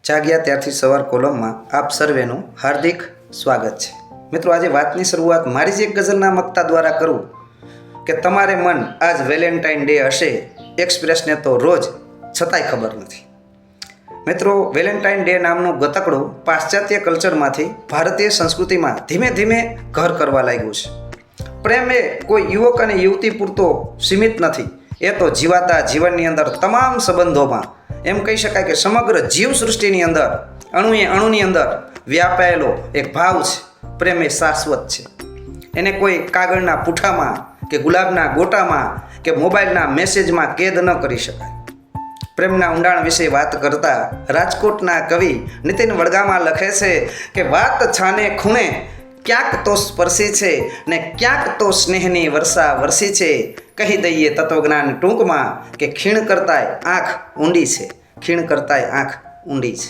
જાગ્યા ત્યારથી સવાર કોલમમાં આપ સર્વેનું હાર્દિક સ્વાગત છે। મિત્રો, આજે વાતની શરૂઆત મારી જ એક ગઝલના મક્તા દ્વારા કરું કે તમારે મન આજ વેલેન્ટાઇન ડે હશે, એક્સપ્રેસને તો રોજ છતાંય ખબર નથી। મિત્રો, વેલેન્ટાઇન ડે નામનું ગતકડું પાશ્ચાત્ય કલ્ચરમાંથી ભારતીય સંસ્કૃતિમાં ધીમે ધીમે ઘર કરવા લાગ્યું છે। પ્રેમ એ કોઈ યુવક અને યુવતી પૂરતો સીમિત નથી, એ તો જીવાતા જીવનની અંદર તમામ સંબંધોમાં એમ કહી શકાય કે સમગ્ર જીવ સૃષ્ટિની અંદર અણુએ અણુની અંદર વ્યાપાયેલો એક ભાવ છે। પ્રેમ એ શાશ્વત છે, એને કોઈ કાગળના પૂઠામાં કે ગુલાબના ગોટામાં કે મોબાઈલના મેસેજમાં કેદ ન કરી શકાય। પ્રેમના ઊંડાણ વિશે વાત કરતા રાજકોટના કવિ નીતિન વડગામા લખે છે કે વાત છાને ખૂણે ક્યાંક તો સ્પર્શી છે ને ક્યાંક તો સ્નેહની વર્ષા વરસી છે। કહી દઈએ તત્વજ્ઞાન ટૂંકમાં કે ખીણ કરતાંય આંખ ઊંડી છે, ખીણ કરતાંય આંખ ઊંડી છે।